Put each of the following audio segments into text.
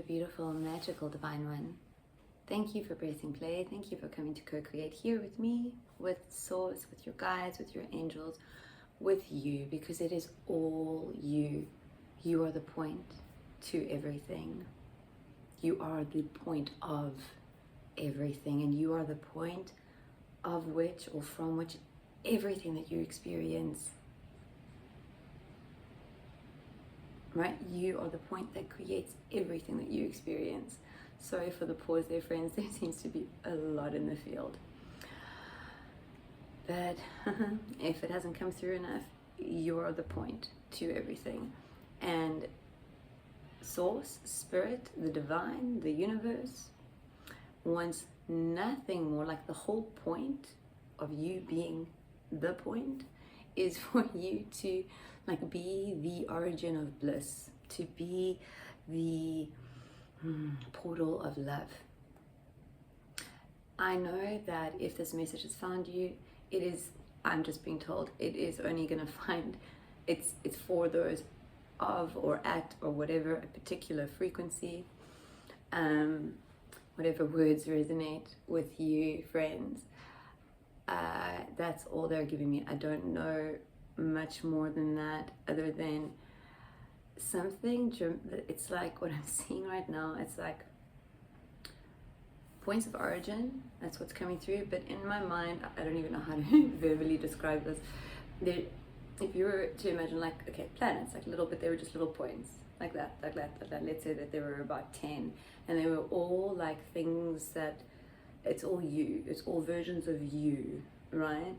beautiful, magical, divine one. Thank you for pressing play. Thank you for coming to co-create here with me, with Source, with your guides, with your angels, with you, because it is all you. You are the point to everything. You are the point of everything, and you are the point of which, or from which, everything that you experience, right? You are the point that creates everything that you experience. Sorry for the pause there, friends. There seems to be a lot in the field. But if it hasn't come through enough, you are the point to everything. And Source, Spirit, the divine, the universe wants nothing more, like the whole point of you being the point is for you to like be the origin of bliss, to be the portal of love. I know that if this message has found you, it is, I'm just being told, it is only going to find, it's for those of or at or whatever a particular frequency, whatever words resonate with you, friends. That's all they're giving me. I don't know much more than that, other than something. It's like what I'm seeing right now. It's like points of origin. That's what's coming through. But in my mind, I don't even know how to verbally describe this. If you were to imagine, like, okay, planets, like little, but they were just little points, like that. Let's say that there were about 10, and they were all like things that, it's all you. It's all versions of you, right?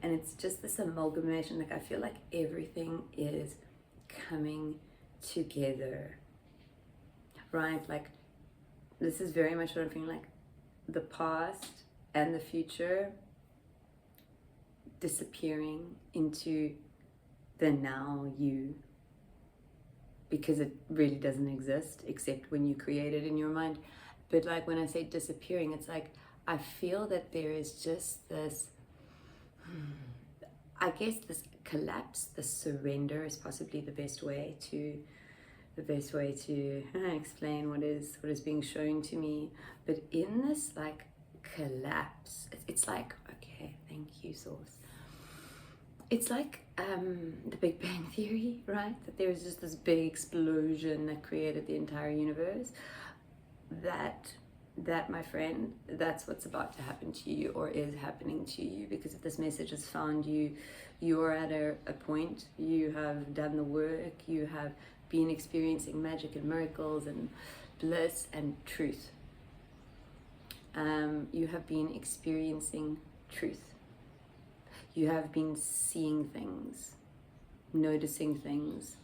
And it's just this amalgamation. Like, I feel like everything is coming together, right? Like, this is very much what I'm feeling, like the past and the future disappearing into the now you, because it really doesn't exist except when you create it in your mind. But like when I say disappearing, it's like I feel that there is just this, I guess this collapse, this surrender is possibly the best way to explain what is being shown to me. But in this like collapse, it's like, okay, thank you, Source. It's like the Big Bang Theory, right? That there was just this big explosion that created the entire universe. That, my friend, that's what's about to happen to you, or is happening to you, because if this message has found you, you're at a point, you have done the work, you have been experiencing magic and miracles and bliss and truth. You have been experiencing truth. You have been seeing things, noticing things,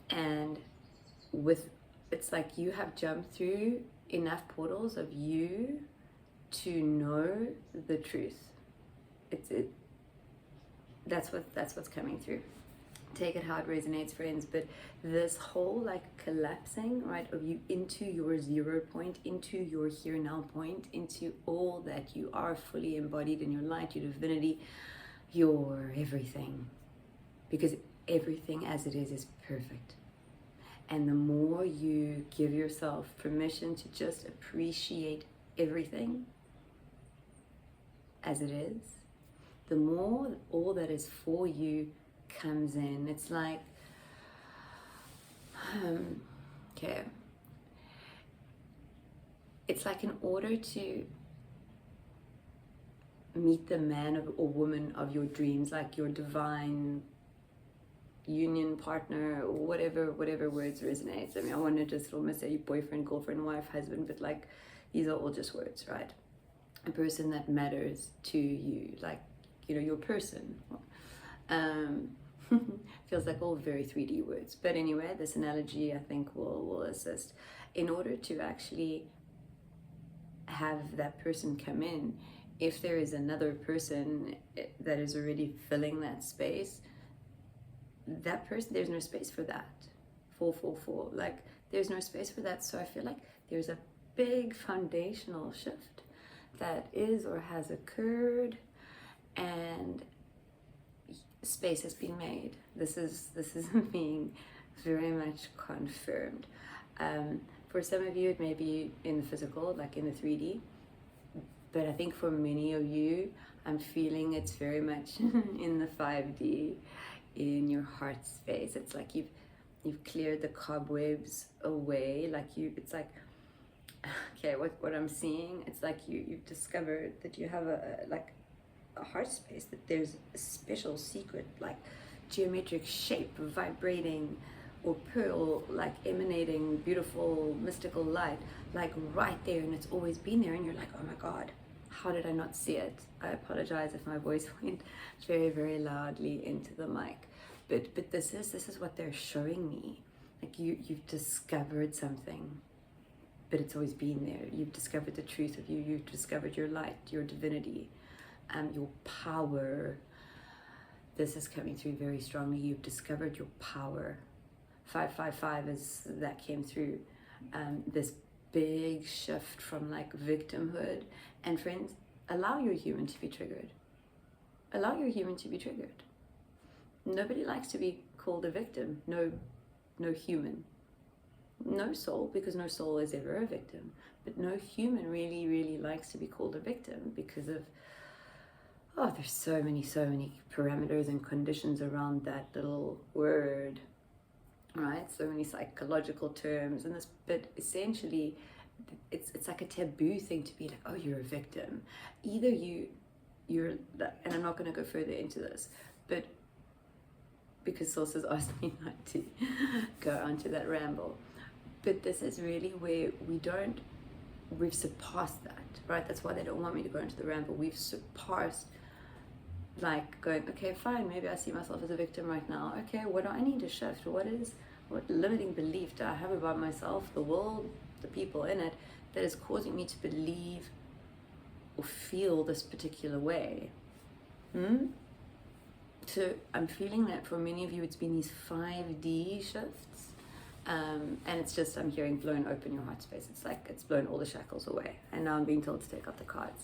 and it's like you have jumped through enough portals of you to know the truth. That's what's coming through. Take it how it resonates, friends. But this whole like collapsing, right, of you into your 0 point, into your here now point, into all that you are fully embodied in your light, your divinity, your everything. Because everything as it is perfect. And the more you give yourself permission to just appreciate everything as it is, the more all that is for you comes in. It's like, okay, it's like in order to meet the man or woman of your dreams, like your divine union partner, or whatever words resonates. I mean, I want to just almost say boyfriend, girlfriend, wife, husband, but like these are all just words, right? A person that matters to you, like, you know, your person. Feels like all very 3D words, but anyway, this analogy I think will assist. In order to actually have that person come in, if there is another person that is already filling that space, that person, there's no space for that. Full. Like, there's no space for that. So I feel like there's a big foundational shift that is or has occurred, and space has been made. This is being very much confirmed. For some of you, it may be in the physical, like in the 3D. But I think for many of you, I'm feeling it's very much in the 5D, in your heart space. It's like you've cleared the cobwebs away. Like it's like, okay, what I'm seeing, it's like you've discovered that you have a heart space, that there's a special secret, like geometric shape, vibrating or pearl, like emanating beautiful mystical light, like right there, and it's always been there, and you're like, oh my God, how did I not see it? I apologize if my voice went very, very loudly into the mic, but this is what they're showing me. Like you've discovered something, but it's always been there. You've discovered the truth of you. You've discovered your light, your divinity, your power. This is coming through very strongly. You've discovered your power. 555 is that came through. This big shift from like victimhood. And friends, allow your human to be triggered. Allow your human to be triggered. Nobody likes to be called a victim. No human. No soul, because no soul is ever a victim. But no human really, really likes to be called a victim because of, there's so many parameters and conditions around that little word, right? So many psychological terms and this, but essentially it's like a taboo thing to be like, oh, you're a victim. Either you're, and I'm not going to go further into this, but because sources asked me not to go onto that ramble. But this is really where we've surpassed that, right? That's why they don't want me to go into the ramble. We've surpassed, like, going, okay, fine, maybe I see myself as a victim right now. Okay, what do I need to shift? What limiting belief do I have about myself, the world, the people in it, that is causing me to believe or feel this particular way? So I'm feeling that for many of you, it's been these 5D shifts. And it's just, I'm hearing blown open your heart space. It's like it's blown all the shackles away. And now I'm being told to take out the cards.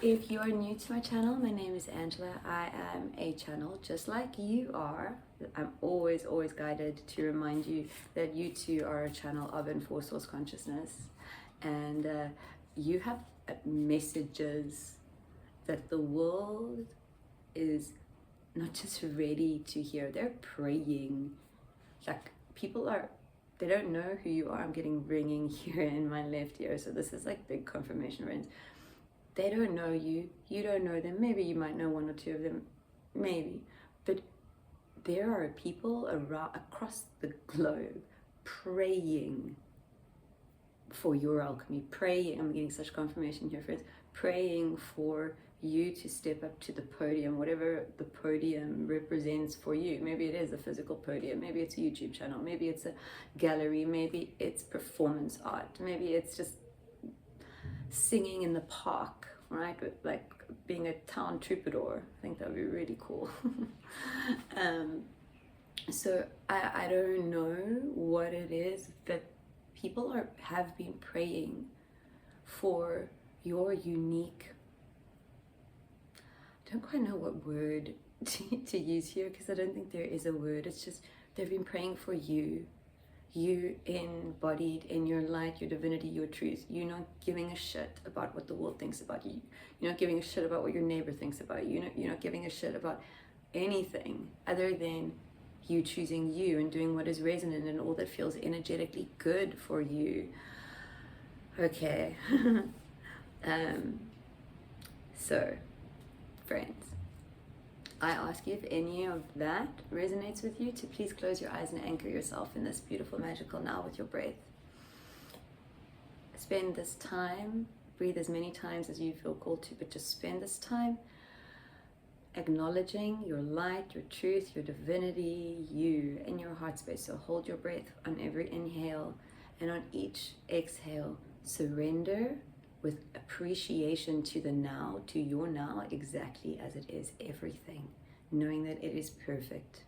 If you are new to my channel, my name is Angela. I am a channel just like you are. I'm always guided to remind you that you too are a channel of and for source consciousness. And you have messages that the world is not just ready to hear. They're praying. Like, they don't know who you are. I'm getting ringing here in my left ear. So this is like big confirmation rings. They don't know you. You don't know them. Maybe you might know one or two of them. Maybe. But there are people across the globe praying for your alchemy. Praying. I'm getting such confirmation here, friends. Praying for you to step up to the podium, whatever the podium represents for you. Maybe it is a physical podium, maybe it's a YouTube channel, maybe it's a gallery, maybe it's performance art, maybe it's just singing in the park, right? With like being a town troubadour. I think that would be really cool. So I don't know what it is, but people have been praying for your unique, I don't quite know what word to use here, because I don't think there is a word. It's just they've been praying for you embodied in your light, your divinity, your truth. You're not giving a shit about what the world thinks about you. You're not giving a shit about what your neighbor thinks about you. You're not giving a shit about anything other than you choosing you and doing what is resonant and all that feels energetically good for you. Okay. So friends, I ask you, if any of that resonates with you, to please close your eyes and anchor yourself in this beautiful magical now with your breath. Spend this time, breathe as many times as you feel called to, but just spend this time acknowledging your light, your truth, your divinity, you in your heart space. So hold your breath on every inhale, and on each exhale, surrender with appreciation to the now, to your now, exactly as it is, everything, knowing that it is perfect.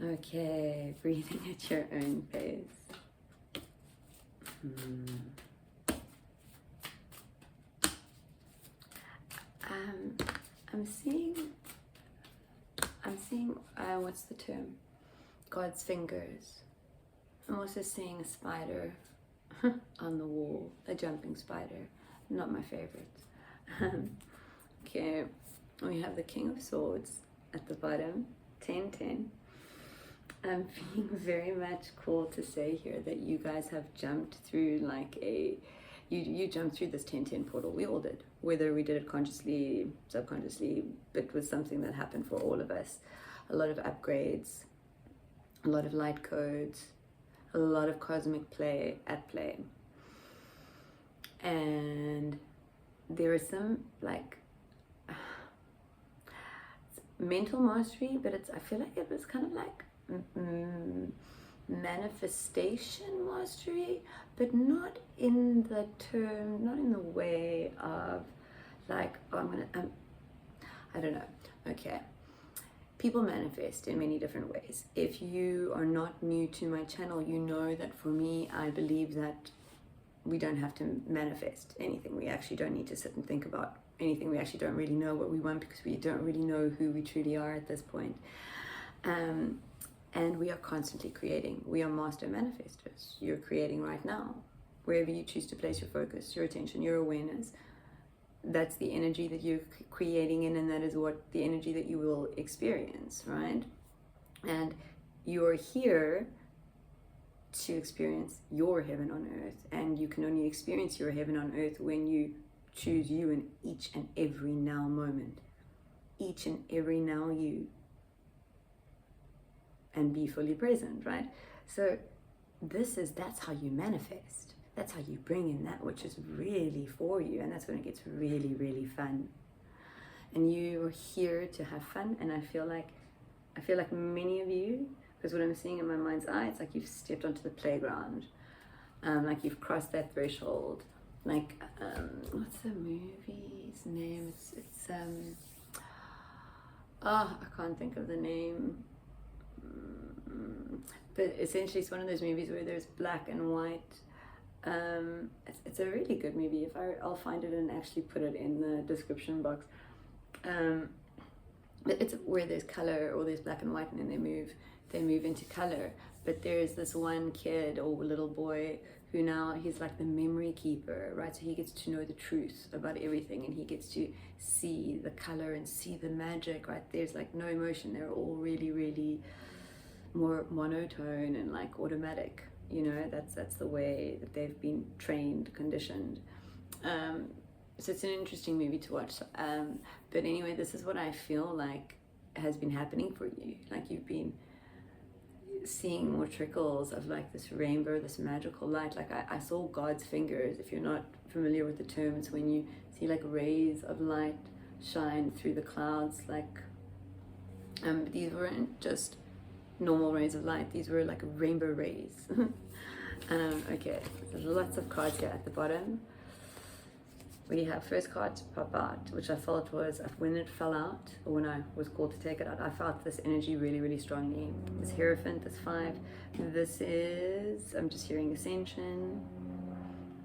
Okay, breathing at your own pace. I'm seeing, what's the term? God's fingers. I'm also seeing a spider on the wall, a jumping spider. Not my favorite. Okay, we have the King of Swords at the bottom, 10-10. I'm being very much called to say here that you guys have jumped through like you jumped through this 10-10 portal. We all did, whether we did it consciously, subconsciously, but it was something that happened for all of us. A lot of upgrades, a lot of light codes, a lot of cosmic play at play. And there is some like mental mastery, but I feel like it was kind of like manifestation mastery, but not in the term, not in the way of like, oh, I don't know. Okay. People manifest in many different ways. If you are not new to my channel, you know that for me, I believe that we don't have to manifest anything. We actually don't need to sit and think about anything. We actually don't really know what we want because we don't really know who we truly are at this point. And we are constantly creating. We are master manifestors. You're creating right now. Wherever you choose to place your focus, your attention, your awareness, that's the energy that you're creating in, and that is what the energy that you will experience, right? And you're here to experience your heaven on earth, and you can only experience your heaven on earth when you choose you in each and every now moment, each and every now you, and be fully present, right? So that's how you manifest. That's how you bring in that which is really for you, and that's when it gets really, really fun. And you're here to have fun, and I feel like many of you, because what I'm seeing in my mind's eye, it's like you've stepped onto the playground, like you've crossed that threshold. Like, what's the movie's name? It's I can't think of the name. But essentially, it's one of those movies where there's black and white. It's a really good movie. I'll find it and actually put it in the description box. But it's where there's color, or there's black and white, and then they move into color. But there's this one kid or little boy who now he's like the memory keeper, right? So he gets to know the truth about everything, and he gets to see the color and see the magic, right? There's like no emotion. They're all really, really more monotone and like automatic, you know. That's the way that they've been trained, conditioned. So it's an interesting movie to watch. But anyway, this is what I feel like has been happening for you. Like you've been seeing more trickles of like this rainbow, this magical light. Like I saw God's fingers. If you're not familiar with the term, it's when you see like rays of light shine through the clouds. Like these weren't just normal rays of light. These were like rainbow rays. Okay, there's lots of cards here at the bottom. We have first card to pop out, which I felt was when it fell out, or when I was called to take it out, I felt this energy really, really strongly. This Hierophant, this 5. This is, I'm just hearing ascension.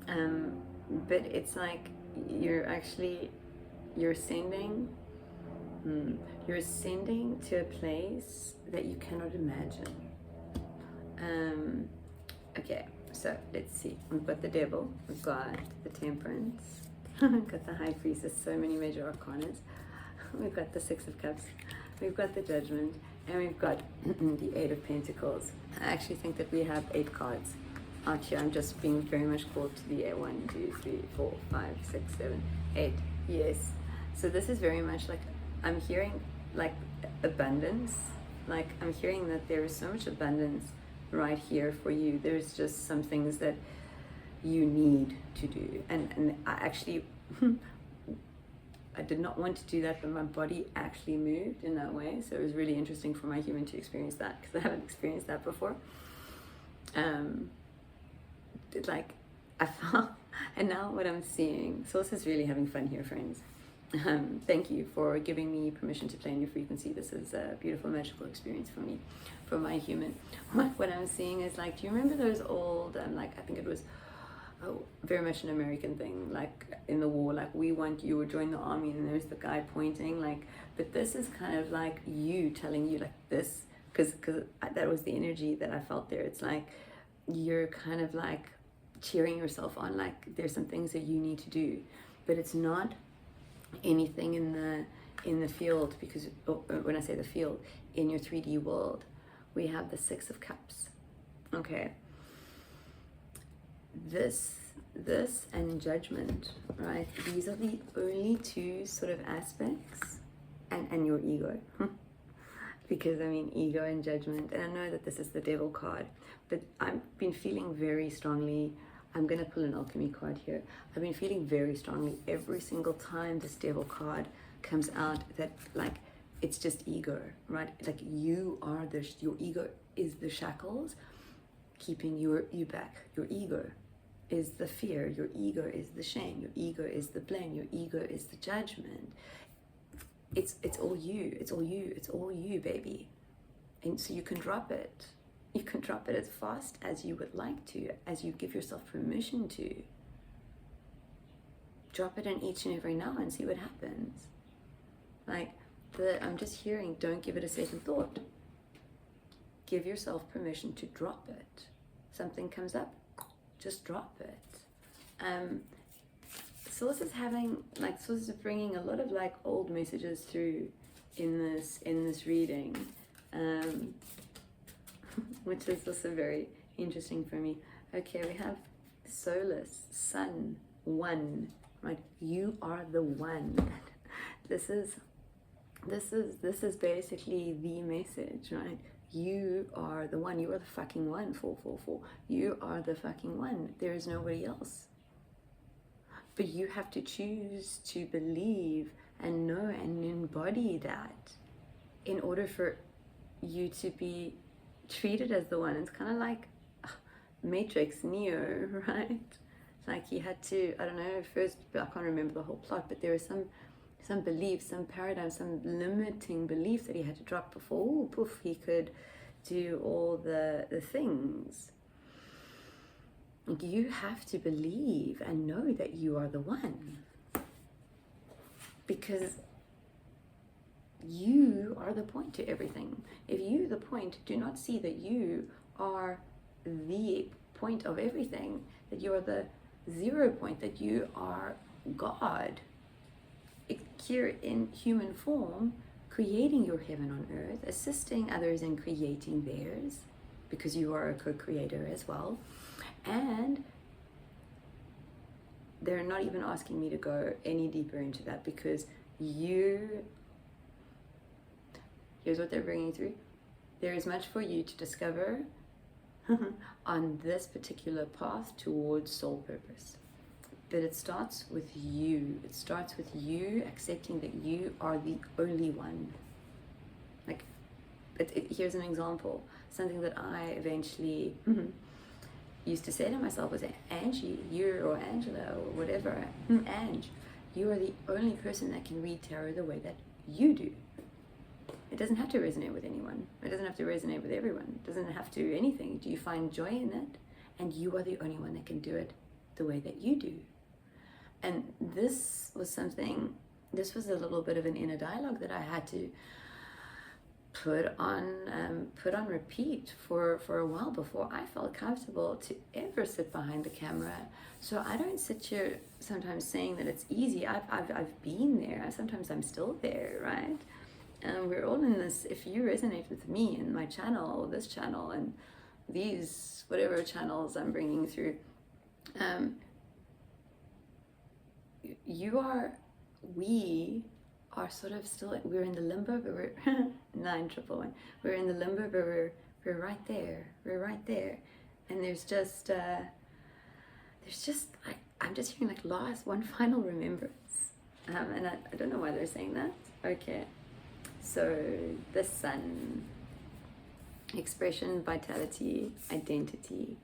But it's like you're ascending. You're ascending to a place that you cannot imagine. Okay, so let's see. We've got the Devil, we've got the Temperance, we've got the High Priestess, so many major arcanas. We've got the 6 of Cups, we've got the Judgment, and we've got the 8 of Pentacles. I actually think that we have 8 cards out here. I'm just being very much called to the 1, 2, 3, 4, 5, 6, 7, 8. Yes. So this is very much like, I'm hearing like abundance. Like I'm hearing that there is so much abundance right here for you. There's just some things that you need to do. And I actually, I did not want to do that, but my body actually moved in that way. So it was really interesting for my human to experience that, because I haven't experienced that before. Like I felt, and now what I'm seeing, Source is really having fun here, friends. Thank you for giving me permission to play in your frequency. This is a beautiful, magical experience for me, for my human. What I'm seeing is like, do you remember those old, like I think it was very much an American thing, like in the war, like we want you, or join the army, and there's the guy pointing, like, but this is kind of like you telling you like this, because that was the energy that I felt there. It's like you're kind of like cheering yourself on, like there's some things that you need to do, but it's not anything in the field, because when I say the field, in your 3D world, we have the Six of Cups. Okay, this and Judgment, right? These are the only two sort of aspects, and your ego. Because I mean, ego and Judgment, and I know that this is the Devil card, but I've been feeling very strongly, I'm going to pull an alchemy card here. I've been feeling very strongly every single time this Devil card comes out that, like, it's just ego, right? Like, you are your ego is the shackles keeping you back. Your ego is the fear. Your ego is the shame. Your ego is the blame. Your ego is the judgment. It's all you. It's all you. It's all you, baby. And so you can drop it. You can drop it as fast as you would like to, as you give yourself permission to. Drop it in each and every now and see what happens. Like, I'm just hearing, don't give it a second thought. Give yourself permission to drop it. Something comes up, just drop it. Source is having, like, Source is bringing a lot of like old messages through in this reading, which is also very interesting for me. Okay, we have Solus, Sun, One, right? You are the one. This is basically the message, right? You are the one. You are the fucking one. 444. You are the fucking one. There is nobody else. But you have to choose to believe and know and embody that in order for you to be treated as the one. It's kind of like Matrix, Neo, right? It's like he had to, I don't know, first, I can't remember the whole plot, but there was some belief, some paradigm, some limiting belief that he had to drop before, poof, he could do all the things. You have to believe and know that you are the one, because you are the point to everything. If you, the point, do not see that you are the point of everything, that you are the 0 point, that you are God here in human form, creating your heaven on earth, assisting others in creating theirs, because you are a co-creator as well. And they're not even asking me to go any deeper into that, because here's what they're bringing through. There is much for you to discover on this particular path towards soul purpose. But it starts with you. It starts with you accepting that you are the only one. Like, here's an example. Something that I eventually used to say to myself was, Angie, or Angela, or whatever, Ange, you are the only person that can read tarot the way that you do. It doesn't have to resonate with anyone. It doesn't have to resonate with everyone. It doesn't have to anything. Do you find joy in it? And you are the only one that can do it the way that you do. And this was a little bit of an inner dialogue that I had to put on repeat for a while before I felt comfortable to ever sit behind the camera. So I don't sit here sometimes saying that it's easy. I've been there. Sometimes I'm still there, right? And we're all in this. If you resonate with me and my channel, or this channel, and these whatever channels I'm bringing through, we are sort of still, we're in the limbo, but we're 9111. We're in the limbo, but we're right there. We're right there. And there's just like, I'm just hearing like one final remembrance. And I don't know why they're saying that. Okay. So the sun, expression, vitality, identity.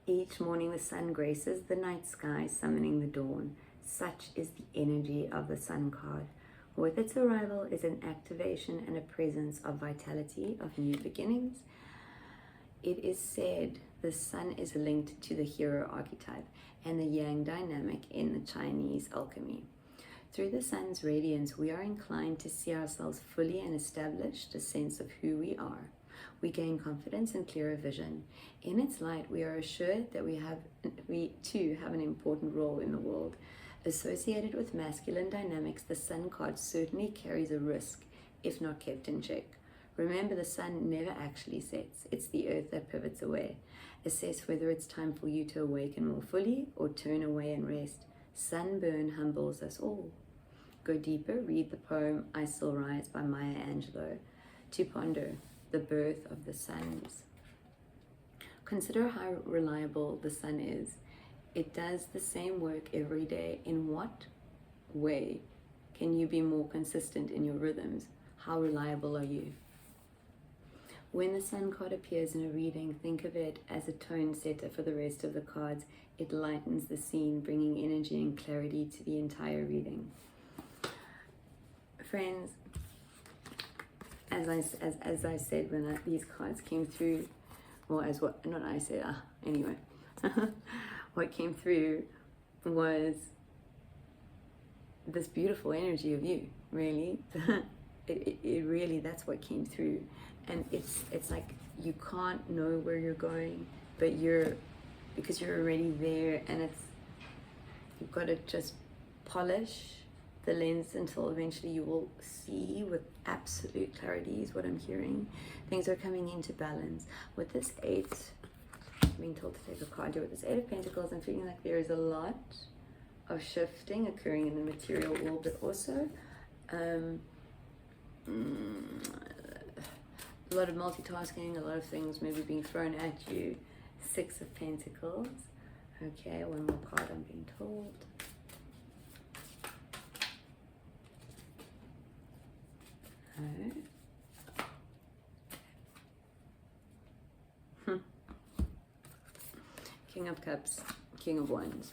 Each morning the sun graces the night sky, summoning the dawn. Such is the energy of the sun card. With its arrival is an activation and a presence of vitality, of new beginnings. It is said the sun is linked to the hero archetype and the yang dynamic in the Chinese alchemy. Through the sun's radiance, we are inclined to see ourselves fully and establish a sense of who we are. We gain confidence and clearer vision. In its light, we are assured that we too have an important role in the world. Associated with masculine dynamics, the Sun card certainly carries a risk if not kept in check. Remember, the sun never actually sets. It's the earth that pivots away. Assess whether it's time for you to awaken more fully or turn away and rest. Sunburn humbles us all. Go deeper, read the poem I Still Rise by Maya Angelou to ponder the birth of the suns. Consider how reliable the sun is. It does the same work every day. In what way can you be more consistent in your rhythms? How reliable are you? When the sun card appears in a reading, think of it as a tone setter for the rest of the cards. It lightens the scene, bringing energy and clarity to the entire reading. Friends, as I said when these cards came through, or as what, not I said, anyway, what came through was this beautiful energy of you, really. It really, that's what came through. And it's like you can't know where you're going, but because you're already there, and you've got to just polish the lens until eventually you will see with absolute clarity is what I'm hearing. Things are coming into balance. With this 8, I'm being told to take a card here. With this 8 of Pentacles, I'm feeling like there is a lot of shifting occurring in the material world, but also a lot of multitasking, a lot of things maybe being thrown at you. 6 of Pentacles. Okay, one more card I'm being told. King of Cups, King of Wands.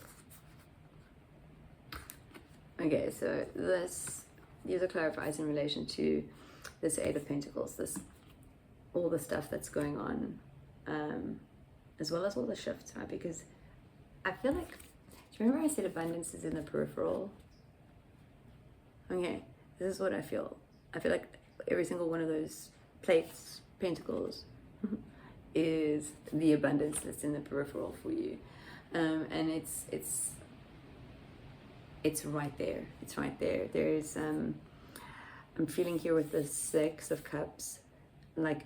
Okay, so these are clarifiers in relation to this 8 of Pentacles, all the stuff that's going on, as well as all the shifts, right? Because I feel like, do you remember I said abundance is in the peripheral? Okay, this is what I feel. I feel like every single one of those plates, pentacles, is the abundance that's in the peripheral for you, and it's right there. It's right there. There's I'm feeling here with the 6 of Cups, like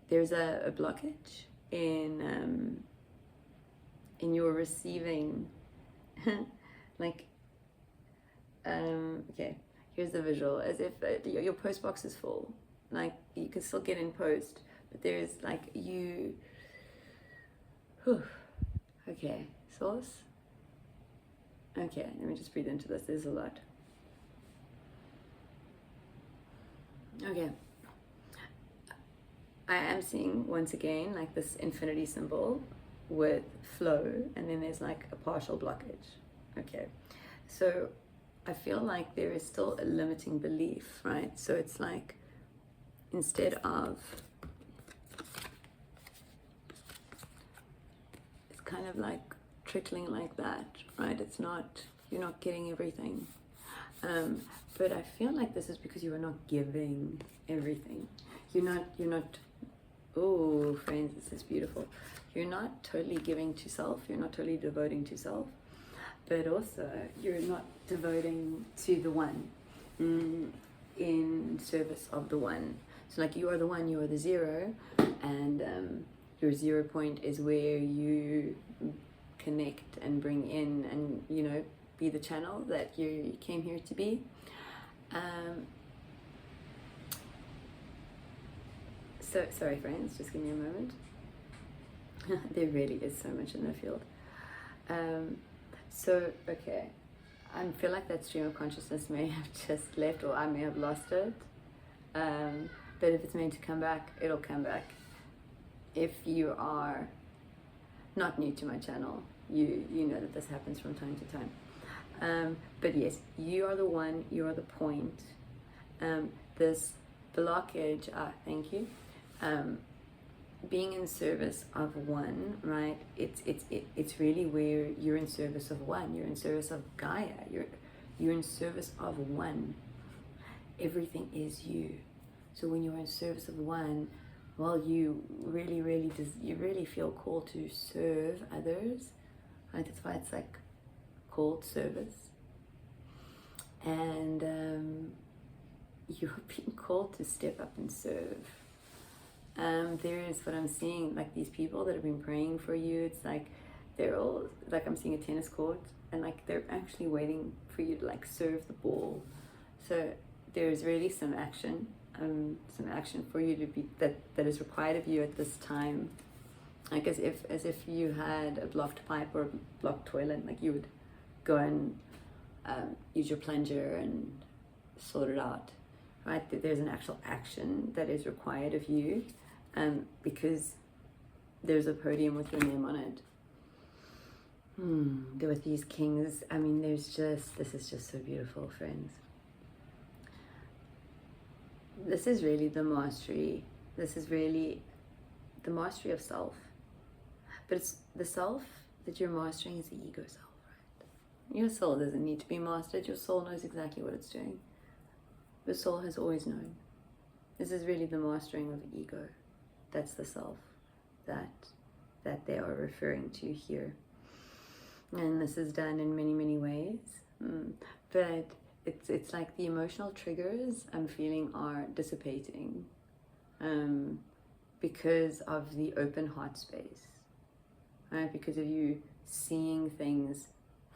there's a blockage in your receiving, like okay, here's the visual, as if your post box is full, like you can still get in post, but there's like okay, source. Okay, let me just breathe into this. There's a lot. Okay, I am seeing once again like this infinity symbol with flow, and then there's like a partial blockage. Okay, so I feel like there is still a limiting belief, right? So it's like, instead of, it's kind of like trickling like that, right? It's not, you're not getting everything. But I feel like this is because you are not giving everything. You're not, oh friends, this is beautiful. You're not totally giving to self. You're not totally devoting to self, but also you're not devoting to the one, in service of the one. So like you are the one, you are the 0, and your 0 point is where you connect and bring in and, you know, be the channel that you came here to be. So sorry friends, just give me a moment. There really is so much in the field. So okay, I feel like that stream of consciousness may have just left, or I may have lost it, but if it's meant to come back, it'll come back. If you are not new to my channel, you know that this happens from time to time. But yes, you are the one, you are the point. This blockage, thank you, being in service of one, right? It's really where you're in service of one. You're in service of Gaia. You're in service of one. Everything is you. So when you're in service of one, well, you really feel called to serve others, right? That's why it's like called service. And you're being called to step up and serve. There is what I'm seeing, like these people that have been praying for you. It's like they're all like, I'm seeing a tennis court, and like they're actually waiting for you to like serve the ball. So there's really some action for you to be that is required of you at this time. Like as if you had a blocked pipe or a blocked toilet, like you would go and use your plunger and sort it out, right? There's an actual action that is required of you, because there's a podium with your name on it. With these kings, I mean, this is just so beautiful, friends. This is really the mastery. This is really the mastery of self. But it's the self that you're mastering is the ego self, right? Your soul doesn't need to be mastered. Your soul knows exactly what it's doing. Your soul has always known. This is really the mastering of the ego. That's the self that they are referring to here. And this is done in many, many ways. But it's like the emotional triggers I'm feeling are dissipating because of the open heart space, right? Because of you seeing things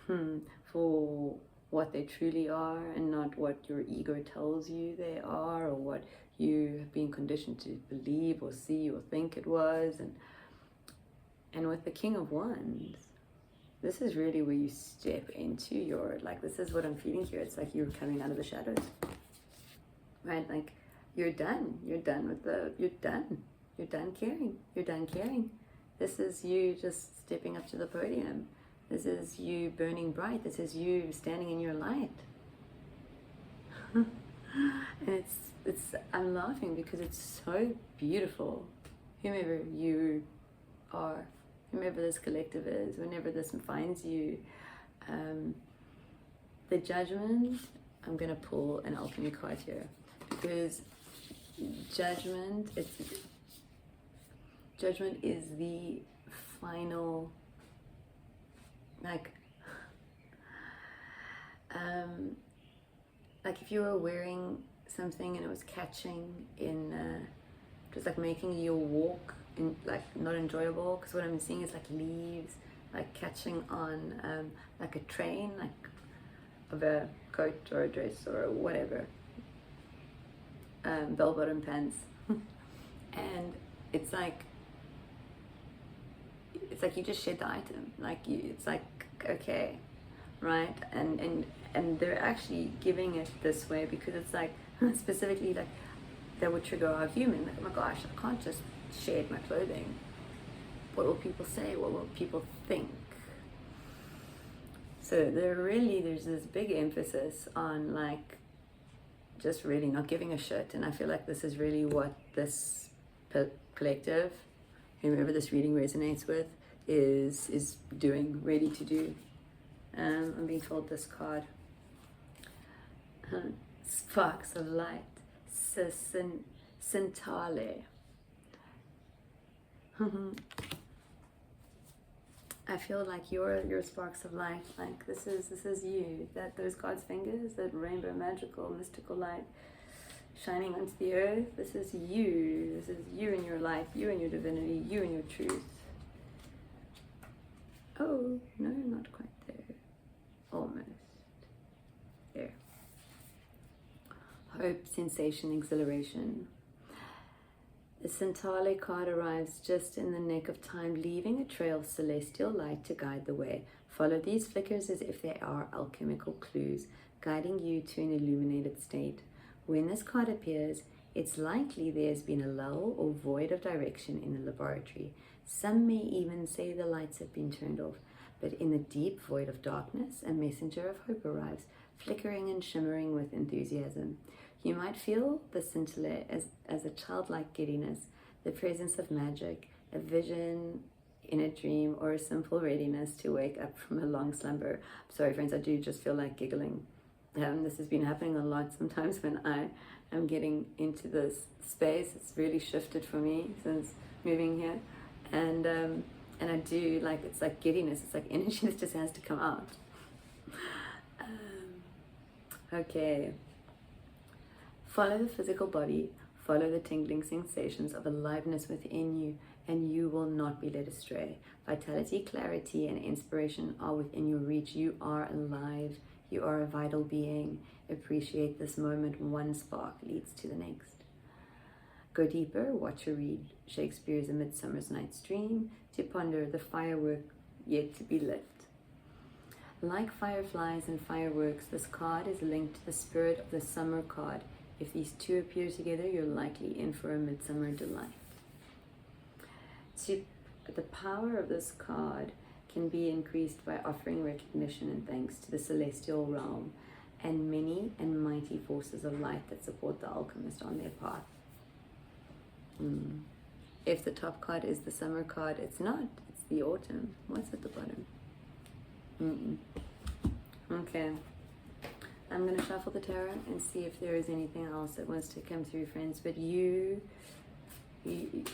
for what they truly are and not what your ego tells you they are, or what you have been conditioned to believe or see or think it was. And with the King of Wands, this is really where you step into your, like, this is what I'm feeling here. It's like you're coming out of the shadows, right? Like you're done caring. This is you just stepping up to the podium. This is you burning bright. This is you standing in your light. And I'm laughing because it's so beautiful. Whomever you are, whomever this collective is, whenever this finds you, the judgment, I'm going to pull an alchemy card here, because judgment is the final, like if you were wearing something and it was catching in, just like making your walk in, like, not enjoyable, because what I'm seeing is like leaves like catching on like a train, like of a coat or a dress or whatever, bell-bottom pants. And it's like you just shed the item, it's like, okay, right? And they're actually giving it this way because it's like specifically like that would trigger our human, like, oh my gosh, I can't just shed my clothing. What will people say? What will people think? So there's this big emphasis on like just really not giving a shit. And I feel like this is really what this collective, whomever this reading resonates with, is doing, ready to do. I'm being told this card, sparks of light, scintille. I feel like your sparks of light, like this is you, that those God's fingers, that rainbow, magical, mystical light shining onto the earth. This is you and your light, you and your divinity, you and your truth. Oh no, not quite there, almost there. Hope, sensation, exhilaration. The scintille card arrives just in the nick of time, leaving a trail of celestial light to guide the way. Follow these flickers as if they are alchemical clues, guiding you to an illuminated state. When this card appears, it's likely there's been a lull or void of direction in the laboratory. Some may even say the lights have been turned off, but in the deep void of darkness, a messenger of hope arrives, flickering and shimmering with enthusiasm. You might feel the scintilla as a childlike giddiness, the presence of magic, a vision in a dream, or a simple readiness to wake up from a long slumber. Sorry friends, I do just feel like giggling. This has been happening a lot sometimes when I I'm getting into this space. It's really shifted for me since moving here, and I do like, it's like giddiness. It's like energy that just has to come out. Okay. Follow the physical body. Follow the tingling sensations of aliveness within you, and you will not be led astray. Vitality, clarity, and inspiration are within your reach. You are alive. You are a vital being. Appreciate this moment. One spark leads to the next. Go deeper. Watch or read Shakespeare's A Midsummer's Night's Dream to ponder the firework yet to be lit. Like fireflies and fireworks, this card is linked to the spirit of the summer card. If these two appear together, you're likely in for a midsummer delight. The power of this card can be increased by offering recognition and thanks to the celestial realm and many and mighty forces of light that support the alchemist on their path. If the top card is the summer card, it's not. It's the autumn. What's at the bottom? Okay. I'm going to shuffle the tarot and see if there is anything else that wants to come through, friends. But you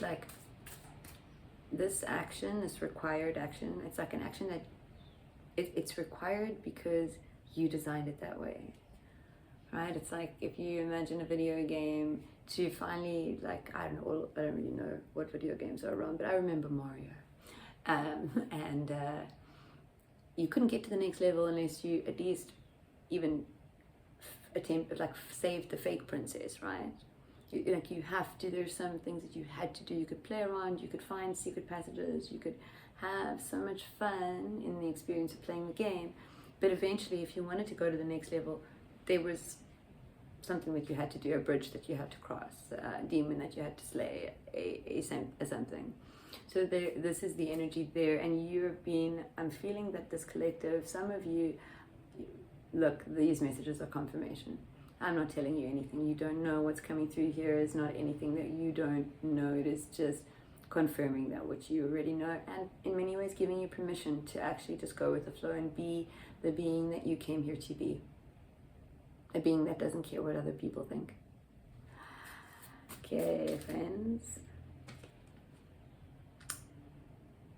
like, this action, this required action, it's like an action that it's required because you designed it that way, right? It's like if you imagine a video game to finally, like, I don't really know what video games are around, but I remember Mario. And you couldn't get to the next level unless you at least even attempt, like, save the fake princess, right? You have to, there's some things that you had to do. You could play around, you could find secret passages, you could have so much fun in the experience of playing the game, but eventually if you wanted to go to the next level, there was something that you had to do, a bridge that you had to cross, a demon that you had to slay, a something. So this is the energy there, and I'm feeling that this collective, some of you, look, these messages are confirmation. I'm not telling you anything you don't know. What's coming through here is not anything that you don't know. It is just confirming that what you already know, and in many ways giving you permission to actually just go with the flow and be the being that you came here to be. A being that doesn't care what other people think. Okay, friends.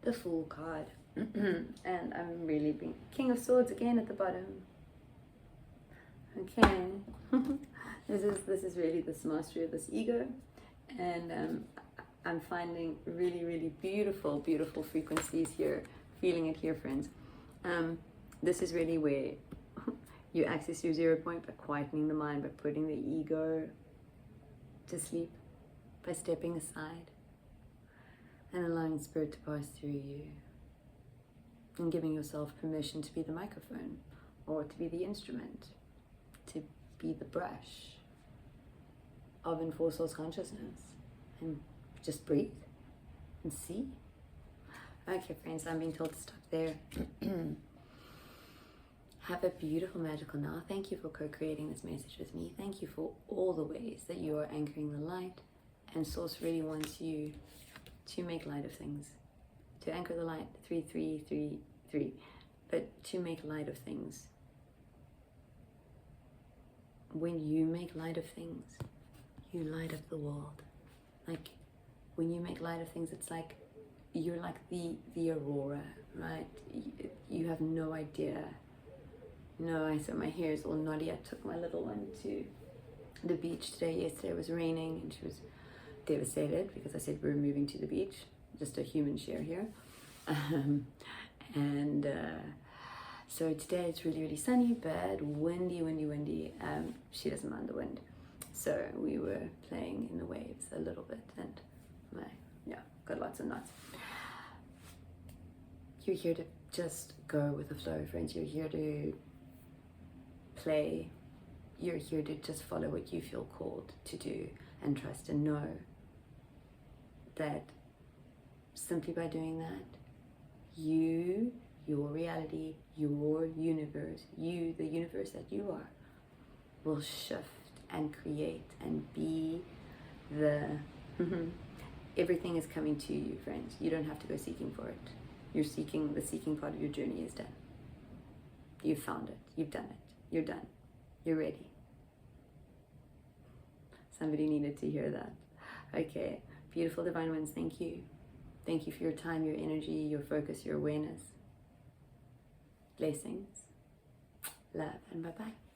The Fool card. And I'm really being King of Swords again at the bottom. Okay. This is really this mastery of this ego, and I'm finding really, really beautiful frequencies here, feeling it here, friends. This is really where you access your 0 point by quietening the mind, by putting the ego to sleep, by stepping aside and allowing spirit to pass through you, and giving yourself permission to be the microphone, or to be the instrument, to be the brush of Enforced Soul's consciousness, and just breathe and see. Okay, friends, I'm being told to stop there. Have a beautiful, magical now. Thank you for co-creating this message with me. Thank you for all the ways that you are anchoring the light, and Source really wants you to make light of things, to anchor the light, 3-3-3-3, but to make light of things. When you make light of things, you light up the world. Like, when you make light of things, it's like you're like the aurora, right? You have no idea. No, so my hair is all knotty. I took my little one to the beach today. Yesterday it was raining and she was devastated because I said we were moving to the beach. Just a human share here. So today it's really, really sunny, but windy. She doesn't mind the wind. So we were playing in the waves a little bit, and got lots of knots. You're here to just go with the flow, friends. You're here to play. You're here to just follow what you feel called to do, and trust and know that simply by doing that, you, your reality, your universe, you, the universe that you are, will shift and create and be the everything is coming to you, friends. You don't have to go seeking for it. The seeking part of your journey is done. You've found it. You've done it. You're done. You're ready. Somebody needed to hear that. Okay, beautiful divine ones, thank you. Thank you for your time, your energy, your focus, your awareness. Blessings, love, and bye-bye.